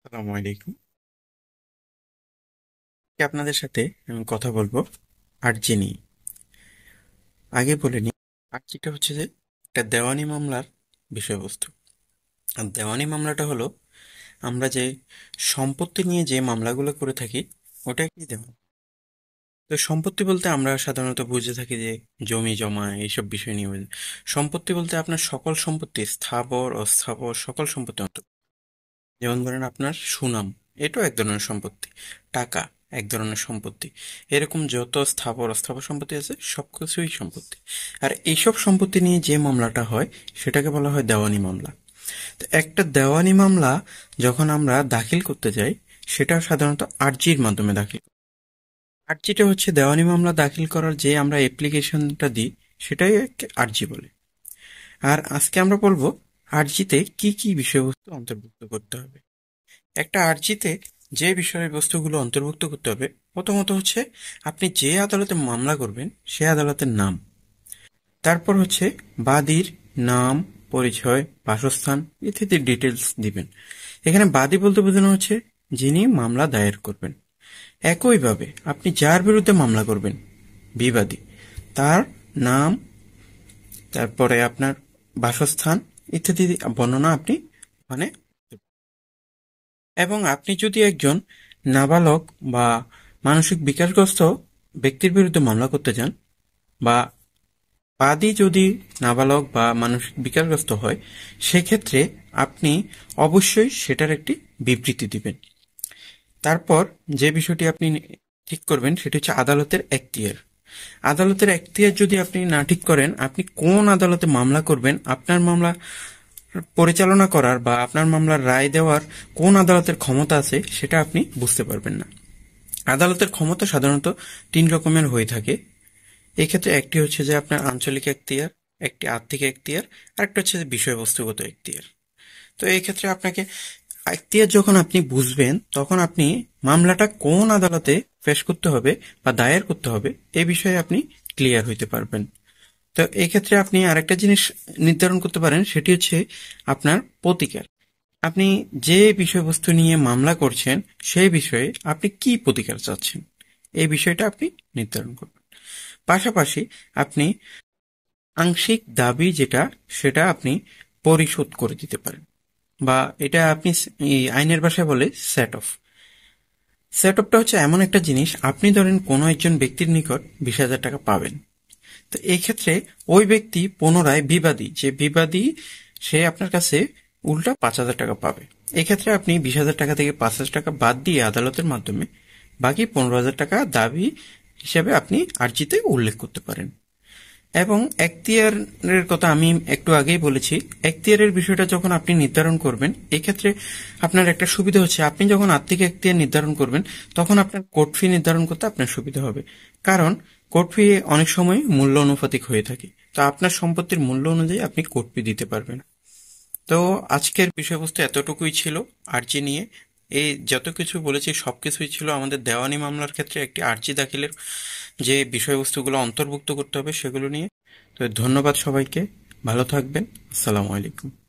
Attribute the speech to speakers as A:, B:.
A: আসসালামু আলাইকুম। আজকে আপনাদের সাথে আমি কথা বলবো আরজি নিয়ে। আগে বলে নিই, আরজিটা হচ্ছে যে একটা দেওয়ানি মামলার বিষয়বস্তু। আর দেওয়ানি মামলাটা হলো আমরা যে সম্পত্তি নিয়ে যে মামলাগুলো করে থাকি ওটা কি দেওয়ানি। তো সম্পত্তি বলতে আমরা সাধারণত বুঝে থাকি যে জমি জমা এইসব বিষয় নিয়ে সম্পত্তি বলতে আপনার সকল সম্পত্তি, স্থাবর অস্থাবর সকল সম্পত্তি অন্তর্ভুক্ত। যেমন ধরেন আপনার সুনাম, এটাও এক ধরনের সম্পত্তি। টাকা এক ধরনের সম্পত্তি। এরকম যত স্থাবর অস্থাবর সম্পত্তি আছে সব কিছুই সম্পত্তি। আর এইসব সম্পত্তি নিয়ে যে মামলাটা হয় সেটাকে বলা হয় দেওয়ানি মামলা। তো একটা দেওয়ানি মামলা যখন আমরা দাখিল করতে যাই, সেটা সাধারণত আরজির মাধ্যমে দাখিল। আরজিটা হচ্ছে দেওয়ানি মামলা দাখিল করার যে আমরা অ্যাপ্লিকেশনটা দিই, সেটাই আরজি বলে। আর আজকে আমরা বলবো আরজিতে কি কি বিষয়বস্তু অন্তর্ভুক্ত করতে হবে। একটা আর্জিতে যে বিষয়বস্তুগুলো অন্তর্ভুক্ত করতে হবে, প্রথমত হচ্ছে আপনি যে আদালতে মামলা করবেন সে আদালতের নাম। তারপর হচ্ছে বাদীর নাম, পরিচয়, বাসস্থান ইত্যাদি ডিটেলস দিবেন। এখানে বাদী বলতে বোঝানো হচ্ছে যিনি মামলা দায়ের করবেন। একইভাবে আপনি যার বিরুদ্ধে মামলা করবেন, বিবাদী, তার নাম, তারপরে আপনার বাসস্থান ইত্যাদি বর্ণনা আপনি মানে। এবং আপনি যদি একজন নাবালক বা মানসিক বিকারগ্রস্ত ব্যক্তির বিরুদ্ধে মামলা করতে চান, বা বাদী যদি নাবালক বা মানসিক বিকারগ্রস্ত হয়, সেক্ষেত্রে আপনি অবশ্যই সেটার একটি বিবৃতি দিবেন। তারপর যে বিষয়টি আপনি ঠিক করবেন সেটি হচ্ছে আদালতের এখতিয়ার। আদালতের এখতিয়ার যদি আপনি না ঠিক করেন, আপনি কোন আদালতে মামলা করবেন, আপনার মামলা পরিচালনা করার বা আপনার মামলার রায় দেওয়ার কোন আদালতের ক্ষমতা আছে সেটা আপনি বুঝতে পারবেন না। আদালতের ক্ষমতা সাধারণত তিন রকমের হয়ে থাকে। এক্ষেত্রে একটি হচ্ছে যে আপনার আঞ্চলিক এখতিয়ার, একটি আর্থিক এখতিয়ার, আর একটা হচ্ছে যে বিষয়বস্তুগত এখতিয়ার। তো এই ক্ষেত্রে আপনাকে এখতিয়ার যখন আপনি বুঝবেন, তখন আপনি মামলাটা কোন আদালতে পেশ করতে হবে বা দায়ের করতে হবে এই বিষয়ে আপনি ক্লিয়ার হইতে পারবেন। তো এই ক্ষেত্রে আপনি আরেকটা জিনিস নির্ধারণ করতে পারেন, সেটি হচ্ছে আপনার প্রতিকার। আপনি যে বিষয়বস্তু নিয়ে মামলা করছেন সেই বিষয়ে আপনি কি প্রতিকার চাচ্ছেন, এই বিষয়টা আপনি নির্ধারণ করবেন। পাশাপাশি আপনি আংশিক দাবি যেটা, সেটা আপনি পরিশোধ করে দিতে পারেন, বা এটা আপনি এই আইনের ভাষায় বলে সেট অফ। সেট অফটা হচ্ছে এমন একটা জিনিস, আপনি ধরেন কোনো একজন ব্যক্তির নিকট 20,000 টাকা পাবেন। তো এই ক্ষেত্রে ওই ব্যক্তি পুনরায় বিবাদী, যে বিবাদী সে আপনার কাছে উল্টা 5,000 টাকা পাবে। এক্ষেত্রে আপনি 20,000 টাকা থেকে 5,000 টাকা বাদ দিয়ে আদালতের মাধ্যমে বাকি 15,000 টাকা দাবি হিসেবে আপনি আর্জিতে উল্লেখ করতে পারেন। এবং এখতিয়ারের কথা আমি একটু আগেই বলেছি। এখতিয়ারের বিষয়টা যখন আপনি নির্ধারণ করবেন, এক্ষেত্রে আপনার একটা সুবিধা হচ্ছে, আপনি যখন আর্থিক এখতিয়ার নির্ধারণ করবেন তখন আপনার কোর্ট ফি নির্ধারণ করতে আপনার সুবিধা হবে। কারণ কোর্ট ফি অনেক সময় মূল্য অনুপাতিক হয়ে থাকে। তো আপনার সম্পত্তির মূল্য অনুযায়ী আপনি কোর্ট ফি দিতে পারবেন। তো আজকের বিষয়বস্তু এতটুকুই ছিল আরজি নিয়ে। এই যত কিছু বলেছি সবকিছুই ছিল আমাদের দেওয়ানি মামলার ক্ষেত্রে একটি আরজি দাখিলের যে বিষয়বস্তুগুলো অন্তর্ভুক্ত করতে হবে সেগুলো নিয়ে। তো ধন্যবাদ সবাইকে, ভালো থাকবেন। আসসালামু আলাইকুম।